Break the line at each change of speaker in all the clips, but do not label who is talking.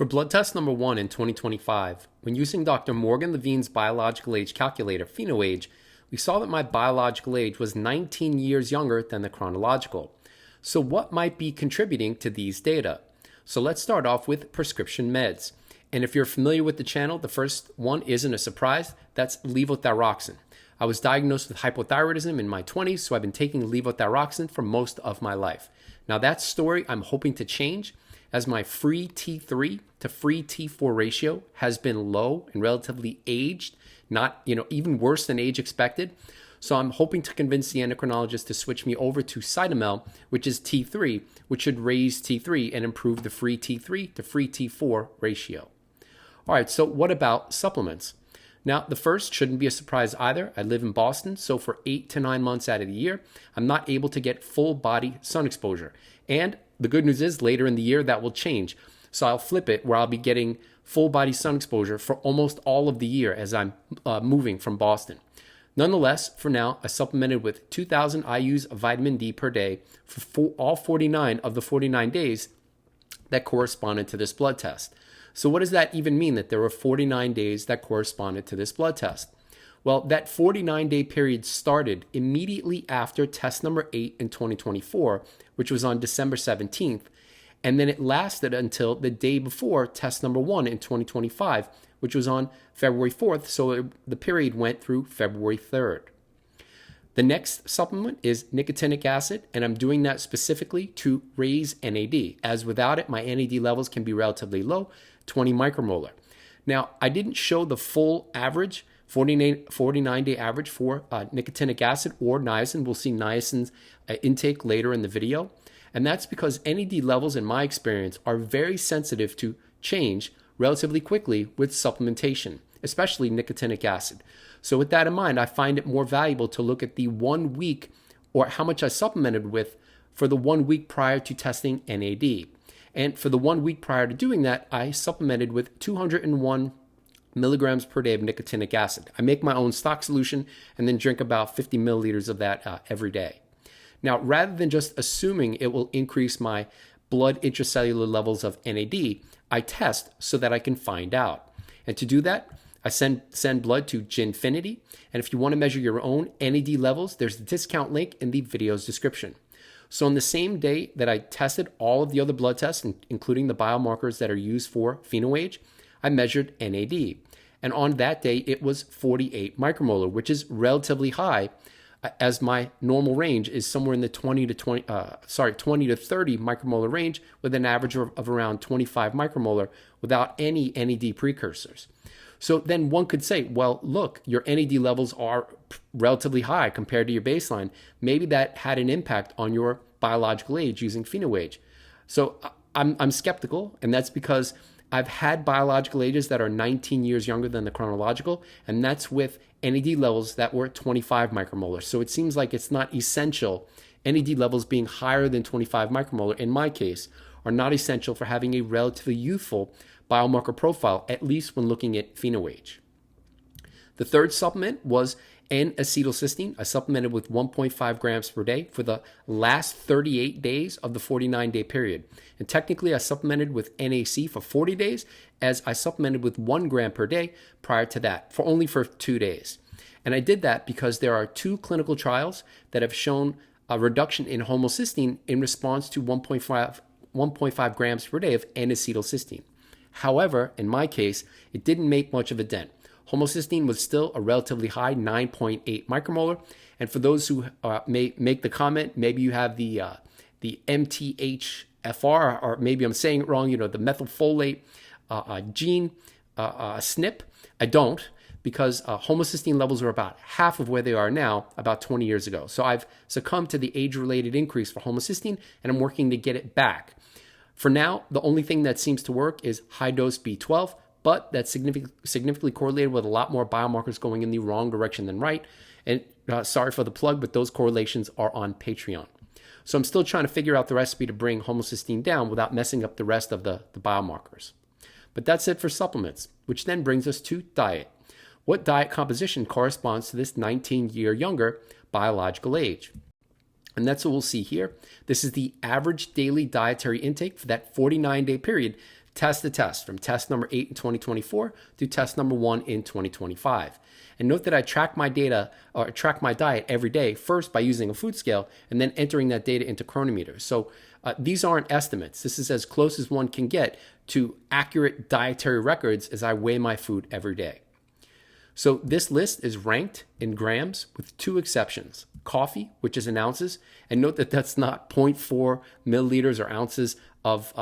For blood test number 1 in 2025, when using Dr. Morgan Levine's biological age calculator, PhenoAge, we saw that my biological age was 19 years younger than the chronological. So what might be contributing to these data? So let's start off with prescription meds. And if you're familiar with the channel, the first one isn't a surprise. That's levothyroxine. I was diagnosed with hypothyroidism in my 20s, so I've been taking levothyroxine for most of my life. Now that story I'm hoping to change, as my free T3 to free T4 ratio has been low and relatively aged, not even worse than age expected. So I'm hoping to convince the endocrinologist to switch me over to Cytomel, which is T3, which should raise T3 and improve the free T3 to free T4 ratio. All right, so what about supplements? Now, the first shouldn't be a surprise either. I live in Boston, so for 8 to 9 months out of the year, I'm not able to get full body sun exposure. And the good news is later in the year that will change. So I'll flip it where I'll be getting full body sun exposure for almost all of the year as I'm moving from Boston. Nonetheless, for now, I supplemented with 2,000 IUs of vitamin D per day for all 49 of the 49 days that corresponded to this blood test. So what does that even mean, that there were 49 days that corresponded to this blood test? Well, that 49-day period started immediately after test number 8 in 2024, which was on December 17th, and then it lasted until the day before test number 1 in 2025, which was on February 4th, so the period went through February 3rd. The next supplement is nicotinic acid, and I'm doing that specifically to raise NAD, as without it, my NAD levels can be relatively low, 20 micromolar. Now, I didn't show the full average, 49-day average for nicotinic acid or niacin. We'll see niacin's intake later in the video. And that's because NAD levels, in my experience, are very sensitive to change relatively quickly with supplementation, especially nicotinic acid. So with that in mind, I find it more valuable to look at the 1 week or how much I supplemented with for the 1 week prior to testing NAD. And for the 1 week prior to doing that, I supplemented with 201 milligrams per day of nicotinic acid. I make my own stock solution and then drink about 50 milliliters of that every day. Now, rather than just assuming it will increase my blood intracellular levels of NAD, I test so that I can find out. And to do that, I send blood to Ginfinity. And if you want to measure your own NAD levels, there's the discount link in the video's description. So on the same day that I tested all of the other blood tests, including the biomarkers that are used for PhenoAge, I measured NAD. And on that day, it was 48 micromolar, which is relatively high, as my normal range is somewhere in the 20 to 30 micromolar range, with an average of around 25 micromolar without any NAD precursors. So then one could say, well, look, your NAD levels are relatively high compared to your baseline. Maybe that had an impact on your biological age using PhenoAge. So I'm skeptical, and that's because I've had biological ages that are 19 years younger than the chronological, and that's with NAD levels that were 25 micromolar. So it seems like it's not essential. NAD levels being higher than 25 micromolar, in my case, are not essential for having a relatively youthful biomarker profile, at least when looking at PhenoAge. The third supplement was N-acetylcysteine. I supplemented with 1.5 grams per day for the last 38 days of the 49-day period. And technically, I supplemented with NAC for 40 days, as I supplemented with 1 gram per day prior to that, only for 2 days. And I did that because there are 2 clinical trials that have shown a reduction in homocysteine in response to 1.5 grams per day of N-acetylcysteine. However, in my case, it didn't make much of a dent. Homocysteine was still a relatively high 9.8 micromolar. And for those who may make the comment, maybe you have the MTHFR, or maybe I'm saying it wrong, the methylfolate gene, SNP. I don't, because homocysteine levels are about half of where they are now about 20 years ago. So I've succumbed to the age-related increase for homocysteine, and I'm working to get it back. For now, the only thing that seems to work is high-dose B12, but that's significantly correlated with a lot more biomarkers going in the wrong direction than right. And sorry for the plug, but those correlations are on Patreon. So I'm still trying to figure out the recipe to bring homocysteine down without messing up the rest of the biomarkers. But that's it for supplements, which then brings us to diet. What diet composition corresponds to this 19-year younger biological age? And that's what we'll see here. This is the average daily dietary intake for that 49-day period test to test, from test number 8 in 2024 to test number 1 in 2025. And note that I track my data or track my diet every day, first by using a food scale and then entering that data into Chronometers. So these aren't estimates. This is as close as one can get to accurate dietary records as I weigh my food every day. So this list is ranked in grams with 2 exceptions. Coffee, which is in ounces, and note that that's not 0.4 milliliters or ounces of,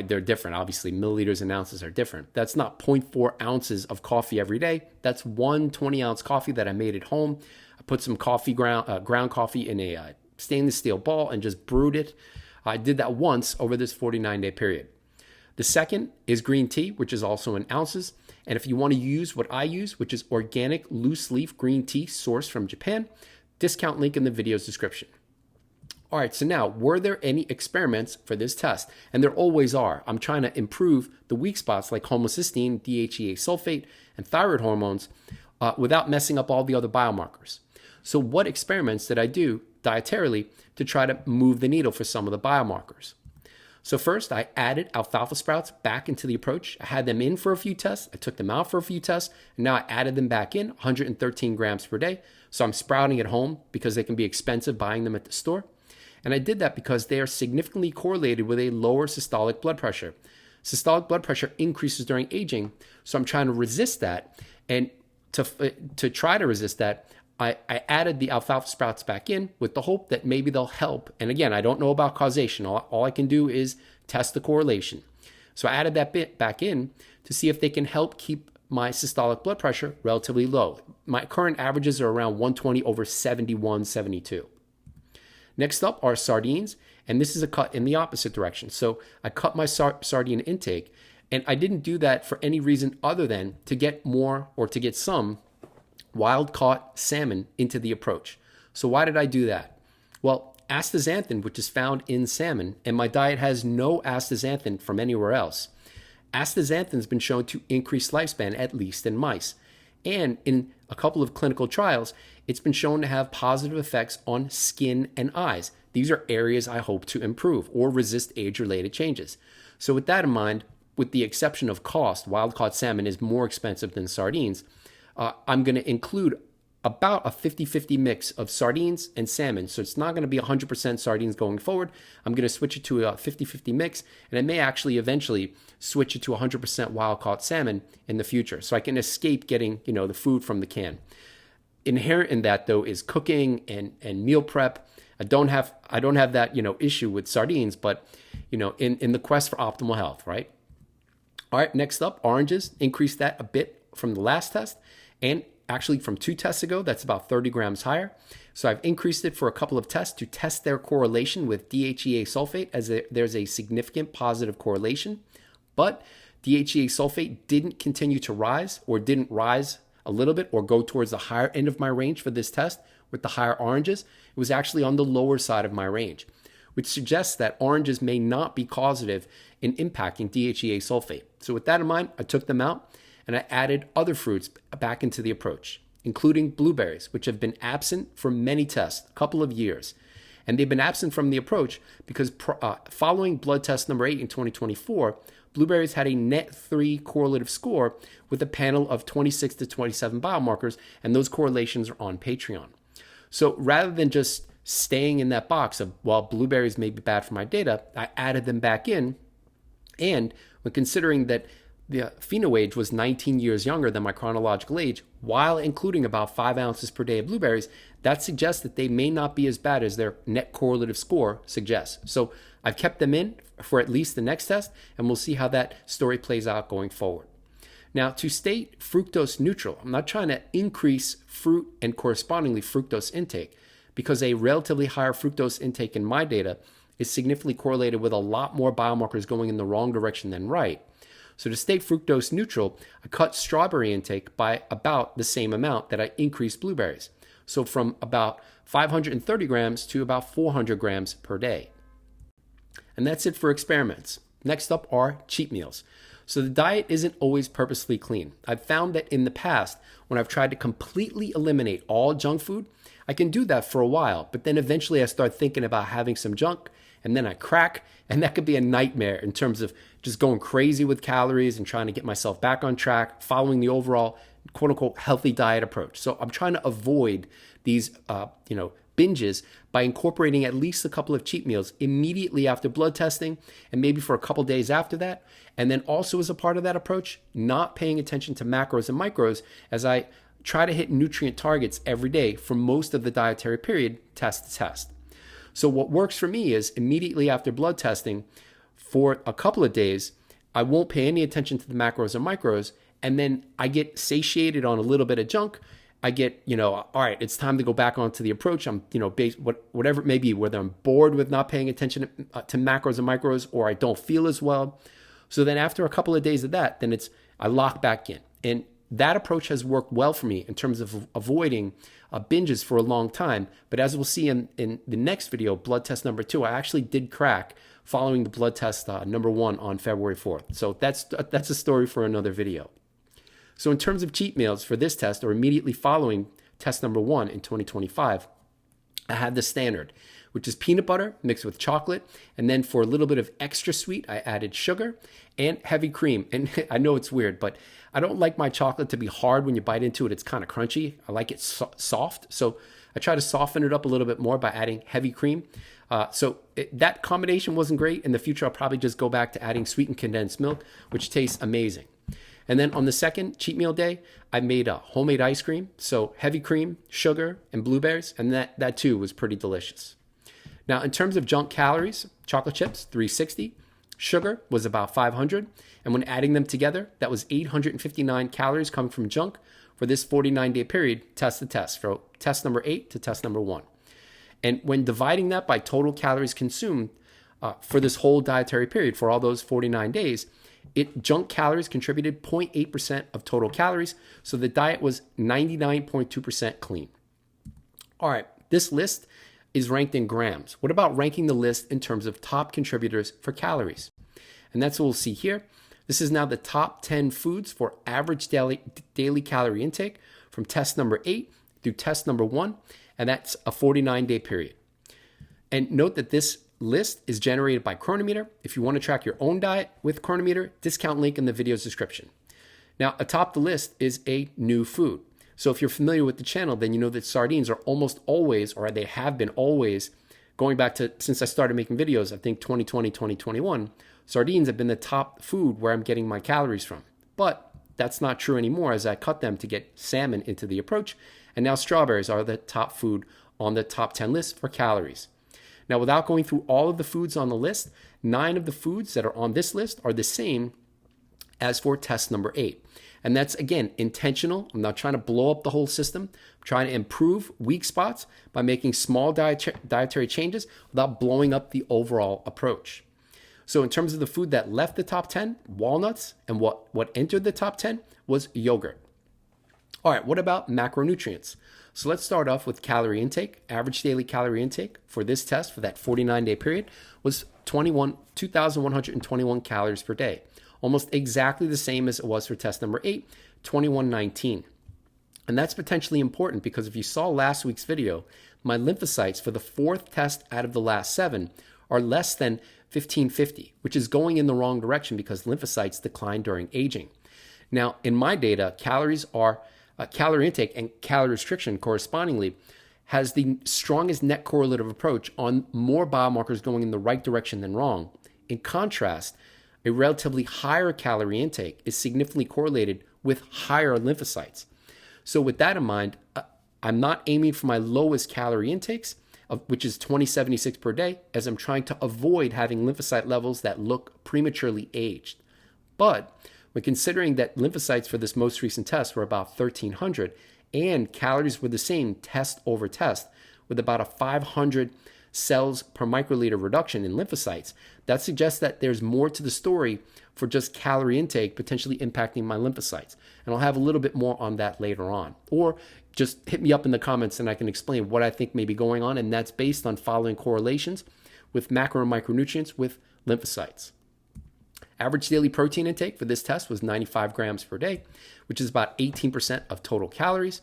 they're different. Obviously, milliliters and ounces are different. That's not 0.4 ounces of coffee every day. That's one 20-ounce coffee that I made at home. I put some ground coffee in a stainless steel ball and just brewed it. I did that once over this 49-day period. The second is green tea, which is also in ounces. And if you want to use what I use, which is organic loose leaf green tea sourced from Japan, discount link in the video's description. All right, so now, were there any experiments for this test? And there always are. I'm trying to improve the weak spots like homocysteine, DHEA sulfate, and thyroid hormones without messing up all the other biomarkers. So what experiments did I do dietarily to try to move the needle for some of the biomarkers? So first, I added alfalfa sprouts back into the approach. I had them in for a few tests. I took them out for a few tests. And now I added them back in, 113 grams per day. So I'm sprouting at home because they can be expensive buying them at the store. And I did that because they are significantly correlated with a lower systolic blood pressure. Systolic blood pressure increases during aging. So I'm trying to resist that. And to try to resist that, I added the alfalfa sprouts back in with the hope that maybe they'll help. And again, I don't know about causation. All I can do is test the correlation. So I added that bit back in to see if they can help keep my systolic blood pressure relatively low. My current averages are around 120 over 71, 72. Next up are sardines, and this is a cut in the opposite direction. So I cut my sardine intake, and I didn't do that for any reason other than to get more or to get some wild-caught salmon into the approach. So why did I do that? Well, astaxanthin, which is found in salmon, and my diet has no astaxanthin from anywhere else. Astaxanthin has been shown to increase lifespan, at least in mice. And in a couple of clinical trials, it's been shown to have positive effects on skin and eyes. These are areas I hope to improve or resist age-related changes. So with that in mind, with the exception of cost, wild-caught salmon is more expensive than sardines. I'm going to include about a 50-50 mix of sardines and salmon. So it's not going to be 100% sardines going forward. I'm going to switch it to a 50-50 mix, and I may actually eventually switch it to 100% wild-caught salmon in the future, so I can escape getting, the food from the can. Inherent in that, though, is cooking and meal prep. I don't have that, issue with sardines, but, in the quest for optimal health, right? All right, next up, oranges. Increase that a bit from the last test, and actually from 2 tests ago, that's about 30 grams higher. So I've increased it for a couple of tests to test their correlation with DHEA sulfate, as there's a significant positive correlation. But DHEA sulfate didn't continue to rise, or didn't rise a little bit or go towards the higher end of my range for this test with the higher oranges. It was actually on the lower side of my range, which suggests that oranges may not be causative in impacting DHEA sulfate. So with that in mind, I took them out and I added other fruits back into the approach, including blueberries, which have been absent from many tests, a couple of years. And they've been absent from the approach because following blood test number 8 in 2024, blueberries had a net 3 correlative score with a panel of 26 to 27 biomarkers, and those correlations are on Patreon. So rather than just staying in that box of, well, blueberries may be bad for my data, I added them back in. And when considering that the pheno-age was 19 years younger than my chronological age, while including about 5 ounces per day of blueberries, that suggests that they may not be as bad as their net correlative score suggests. So I've kept them in for at least the next test, and we'll see how that story plays out going forward. Now, to state fructose neutral, I'm not trying to increase fruit and correspondingly fructose intake, because a relatively higher fructose intake in my data is significantly correlated with a lot more biomarkers going in the wrong direction than right. So to state fructose neutral, I cut strawberry intake by about the same amount that I increased blueberries. So from about 530 grams to about 400 grams per day. And that's it for experiments. Next up are cheat meals. So the diet isn't always purposely clean. I've found that in the past, when I've tried to completely eliminate all junk food, I can do that for a while, but then eventually I start thinking about having some junk, and then I crack, and that could be a nightmare in terms of just going crazy with calories and trying to get myself back on track, following the overall quote unquote healthy diet approach. So I'm trying to avoid these, binges by incorporating at least a couple of cheat meals immediately after blood testing and maybe for a couple days after that. And then also as a part of that approach, not paying attention to macros and micros as I try to hit nutrient targets every day for most of the dietary period, test to test. So what works for me is immediately after blood testing for a couple of days, I won't pay any attention to the macros and micros, and then I get satiated on a little bit of junk. I get, all right, it's time to go back onto the approach. I'm, whatever it may be, whether I'm bored with not paying attention to macros and micros, or I don't feel as well. So then after a couple of days of that, then I lock back in. And that approach has worked well for me in terms of avoiding binges for a long time. But as we'll see in the next video, blood test number 2, I actually did crack following the blood test number 1 on February 4th. So that's a story for another video. So in terms of cheat meals for this test or immediately following test number 1 in 2025, I had the standard, which is peanut butter mixed with chocolate. And then for a little bit of extra sweet, I added sugar and heavy cream. And I know it's weird, but I don't like my chocolate to be hard when you bite into it. It's kind of crunchy. I like it soft. So I try to soften it up a little bit more by adding heavy cream. That combination wasn't great. In the future, I'll probably just go back to adding sweetened condensed milk, which tastes amazing. And then on the second cheat meal day, I made a homemade ice cream. So heavy cream, sugar, and blueberries. And that too was pretty delicious. Now, in terms of junk calories, chocolate chips, 360. Sugar was about 500. And when adding them together, that was 859 calories coming from junk for this 49-day period, test to test, from test number 8 to test number 1. And when dividing that by total calories consumed for this whole dietary period, for all those 49 days, junk calories contributed 0.8% of total calories, so the diet was 99.2% clean. All right, this list is ranked in grams. What about ranking the list in terms of top contributors for calories? And that's what we'll see here. This is now the top 10 foods for average daily calorie intake from test number 8 through test number 1, and that's a 49-day period. And note that this list is generated by Chronometer. If you want to track your own diet with Chronometer, discount link in the video's description. Now, atop the list is a new food. So if you're familiar with the channel, then you know that sardines are almost always, or they have been always, going back to since I started making videos, I think 2020, 2021, sardines have been the top food where I'm getting my calories from. But that's not true anymore as I cut them to get salmon into the approach. And now strawberries are the top food on the top 10 list for calories. Now, without going through all of the foods on the list, 9 of the foods that are on this list are the same as for test number 8. And that's, again, intentional. I'm not trying to blow up the whole system. I'm trying to improve weak spots by making small dietary changes without blowing up the overall approach. So in terms of the food that left the top 10, walnuts, and what entered the top 10 was yogurt. All right, what about macronutrients? So let's start off with calorie intake. Average daily calorie intake for this test for that 49-day period was 2,121 calories per day. Almost exactly the same as it was for test number 8, 2119. And that's potentially important because if you saw last week's video, my lymphocytes for the 4th test out of the last 7 are less than 1550, which is going in the wrong direction because lymphocytes decline during aging. Now, in my data, calorie intake and calorie restriction correspondingly has the strongest net correlative approach on more biomarkers going in the right direction than wrong. In contrast, a relatively higher calorie intake is significantly correlated with higher lymphocytes. So with that in mind, I'm not aiming for my lowest calorie intakes, which is 2076 per day, as I'm trying to avoid having lymphocyte levels that look prematurely aged. But when considering that lymphocytes for this most recent test were about 1,300 and calories were the same test over test with about a 500 cells per microliter reduction in lymphocytes, that suggests that there's more to the story for just calorie intake potentially impacting my lymphocytes. And I'll have a little bit more on that later on. Or just hit me up in the comments and I can explain what I think may be going on, and that's based on following correlations with macro and micronutrients with lymphocytes. Average daily protein intake for this test was 95 grams per day, which is about 18% of total calories.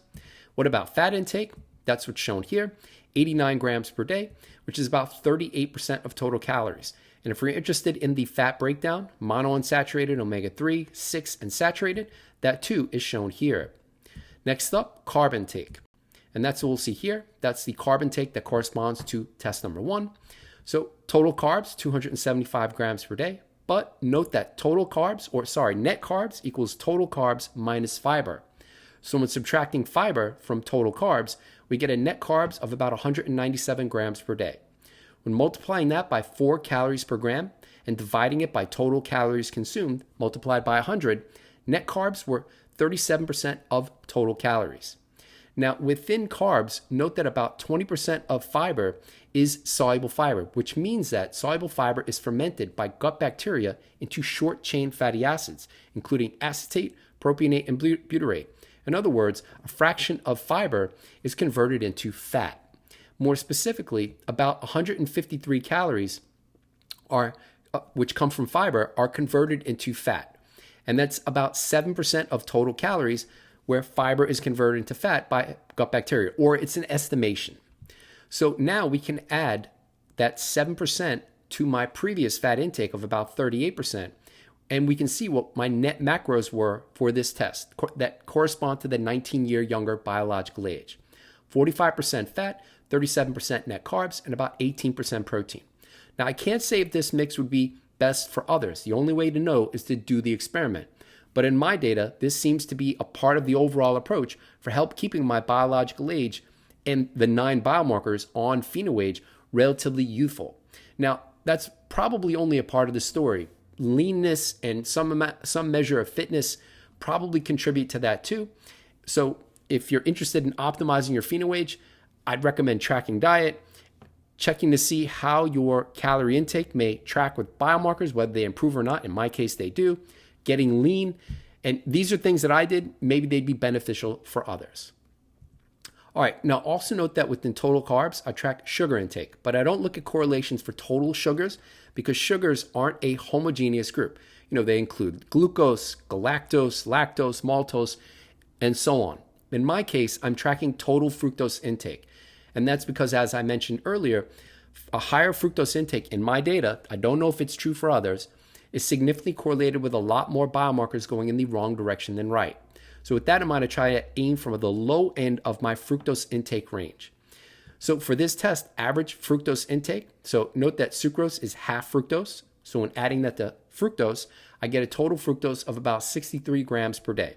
What about fat intake? That's what's shown here, 89 grams per day, which is about 38% of total calories. And if we're interested in the fat breakdown, monounsaturated, omega-3, 6, and saturated, that too is shown here. Next up, carb intake. And that's what we'll see here. That's the carb intake that corresponds to test number 1. So total carbs, 275 grams per day. But note that net carbs equals total carbs minus fiber. So when subtracting fiber from total carbs, we get a net carbs of about 197 grams per day. When multiplying that by 4 calories per gram and dividing it by total calories consumed multiplied by 100, net carbs were 37% of total calories. Now, within carbs, note that about 20% of fiber is soluble fiber, which means that soluble fiber is fermented by gut bacteria into short-chain fatty acids, including acetate, propionate, and butyrate. In other words, a fraction of fiber is converted into fat. More specifically, about 153 calories which come from fiber are converted into fat. And that's about 7% of total calories where fiber is converted into fat by gut bacteria, or it's an estimation. So now we can add that 7% to my previous fat intake of about 38%, and we can see what my net macros were for this test that correspond to the 19-year younger biological age. 45% fat, 37% net carbs, and about 18% protein. Now, I can't say if this mix would be best for others. The only way to know is to do the experiment. But in my data, this seems to be a part of the overall approach for help keeping my biological age and the 9 biomarkers on PhenoAge relatively youthful. Now, that's probably only a part of the story. Leanness and some measure of fitness probably contribute to that too. So if you're interested in optimizing your PhenoAge, I'd recommend tracking diet, checking to see how your calorie intake may track with biomarkers, whether they improve or not. In my case, they do. Getting lean. And these are things that I did. Maybe they'd be beneficial for others. All right, now also note that within total carbs, I track sugar intake, but I don't look at correlations for total sugars because sugars aren't a homogeneous group. They include glucose, galactose, lactose, maltose, and so on. In my case, I'm tracking total fructose intake. And that's because, as I mentioned earlier, a higher fructose intake in my data, I don't know if it's true for others, is significantly correlated with a lot more biomarkers going in the wrong direction than right. So with that in mind, I try to aim for the low end of my fructose intake range. So for this test, average fructose intake, so note that sucrose is half fructose. So when adding that to fructose, I get a total fructose of about 63 grams per day,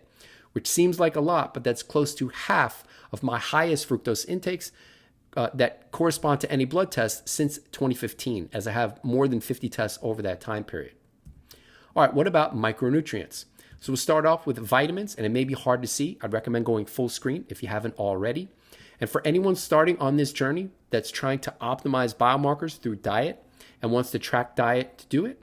which seems like a lot, but that's close to half of my highest fructose intakes that correspond to any blood test since 2015, as I have more than 50 tests over that time period. All right, what about micronutrients? So we'll start off with vitamins, and it may be hard to see. I'd recommend going full screen if you haven't already. And for anyone starting on this journey that's trying to optimize biomarkers through diet and wants to track diet to do it,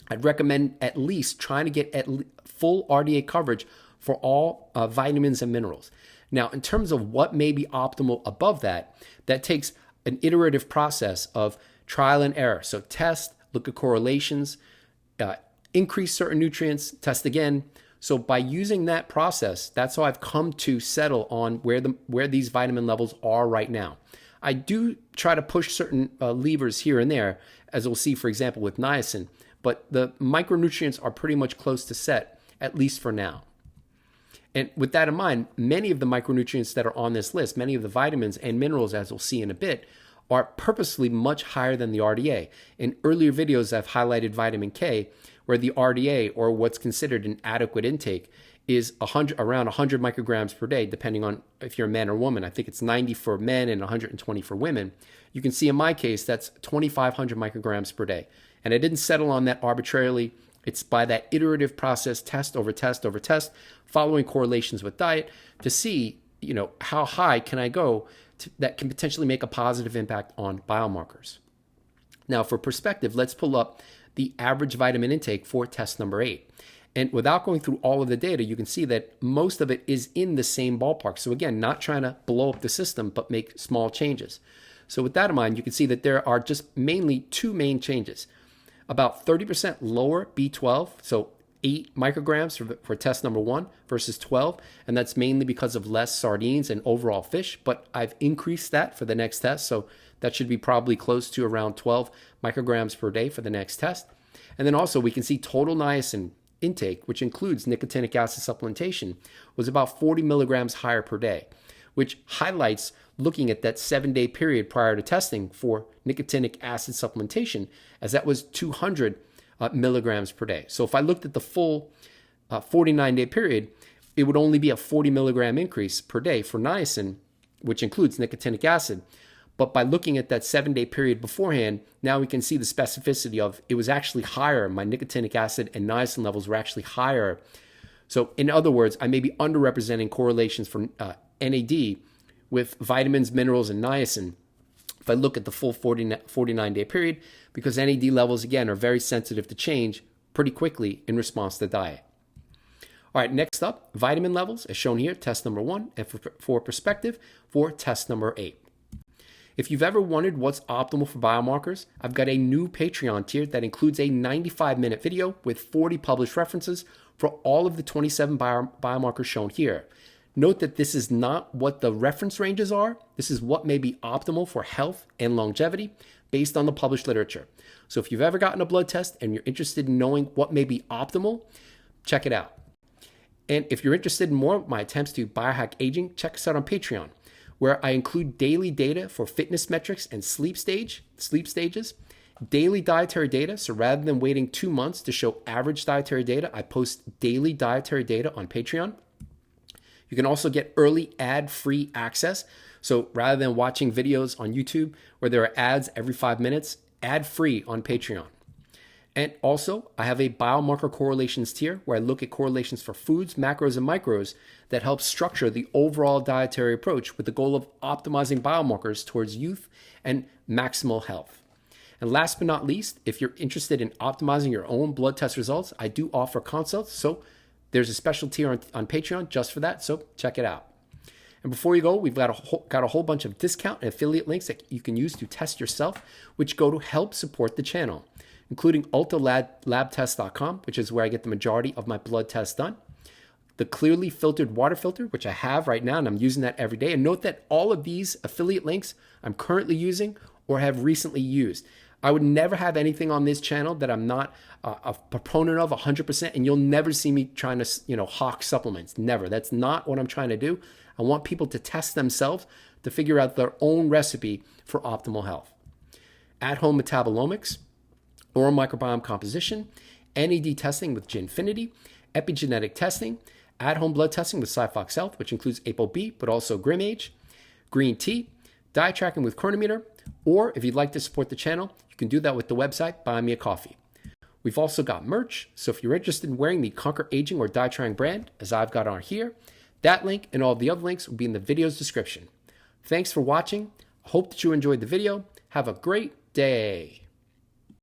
I'd recommend at least trying to get full RDA coverage for all vitamins and minerals. Now, in terms of what may be optimal above that, that takes an iterative process of trial and error. So test, look at correlations, increase certain nutrients, test again. So by using that process, that's how I've come to settle on where these vitamin levels are right now. I do try to push certain levers here and there, as we'll see, for example, with niacin, but the micronutrients are pretty much close to set, at least for now. And with that in mind, many of the micronutrients that are on this list, many of the vitamins and minerals, as we'll see in a bit, are purposely much higher than the RDA. In earlier videos, I've highlighted vitamin K, where the RDA, or what's considered an adequate intake, is around 100 micrograms per day, depending on if you're a man or woman. I think it's 90 for men and 120 for women. You can see in my case, that's 2,500 micrograms per day. And I didn't settle on that arbitrarily. It's by that iterative process, test over test over test, following correlations with diet to see, how high can I go that can potentially make a positive impact on biomarkers. Now, for perspective, let's pull up the average vitamin intake for test number 8. And without going through all of the data, you can see that most of it is in the same ballpark. So again, not trying to blow up the system, but make small changes. So with that in mind, you can see that there are just mainly 2 main changes. About 30% lower B12. So 8 micrograms for test number 1 versus 12, and that's mainly because of less sardines and overall fish, but I've increased that for the next test, so that should be probably close to around 12 micrograms per day for the next test. And then also we can see total niacin intake, which includes nicotinic acid supplementation, was about 40 milligrams higher per day, which highlights looking at that 7-day period prior to testing for nicotinic acid supplementation, as that was 200 milligrams per day. So if I looked at the full 49-day period, it would only be a 40 milligram increase per day for niacin, which includes nicotinic acid. But by looking at that 7-day period beforehand, now we can see the specificity of it was actually higher. My nicotinic acid and niacin levels were actually higher. So in other words, I may be underrepresenting correlations for NAD with vitamins, minerals, and niacin if I look at the full 49-day period, because NAD levels, again, are very sensitive to change pretty quickly in response to diet. All right, next up, vitamin levels, as shown here, test number 1, and for perspective, for test number 8. If you've ever wondered what's optimal for biomarkers, I've got a new Patreon tier that includes a 95-minute video with 40 published references for all of the 27 biomarkers shown here. Note that this is not what the reference ranges are. This is what may be optimal for health and longevity based on the published literature. So if you've ever gotten a blood test and you're interested in knowing what may be optimal, check it out. And if you're interested in more of my attempts to biohack aging, check us out on Patreon, where I include daily data for fitness metrics and sleep stages, daily dietary data. So rather than waiting 2 months to show average dietary data, I post daily dietary data on Patreon. You can also get early ad-free access. So rather than watching videos on YouTube where there are ads every 5 minutes, ad-free on Patreon. And also, I have a biomarker correlations tier where I look at correlations for foods, macros, and micros that help structure the overall dietary approach with the goal of optimizing biomarkers towards youth and maximal health. And last but not least, if you're interested in optimizing your own blood test results, I do offer consults. So there's a special tier on Patreon just for that, so check it out. And before you go, we've got a whole bunch of discount and affiliate links that you can use to test yourself, which go to help support the channel, including ultralabtest.com, which is where I get the majority of my blood tests done. The clearly filtered water filter, which I have right now, and I'm using that every day. And note that all of these affiliate links I'm currently using or have recently used. I would never have anything on this channel that I'm not a proponent of 100%, and you'll never see me trying to, hawk supplements. Never. That's not what I'm trying to do. I want people to test themselves to figure out their own recipe for optimal health. At-home metabolomics, oral microbiome composition, NAD testing with Ginfinity, epigenetic testing, at-home blood testing with Cyfox Health, which includes ApoB, but also GrimAge, green tea, diet tracking with Chronometer, or if you'd like to support the channel, you can do that with the website Buy Me a Coffee. We've also got merch, so if you're interested in wearing the ConquerAging or Diet Trying brand, as I've got on here, that link and all the other links will be in the video's description. Thanks for watching. I hope that you enjoyed the video. Have a great day.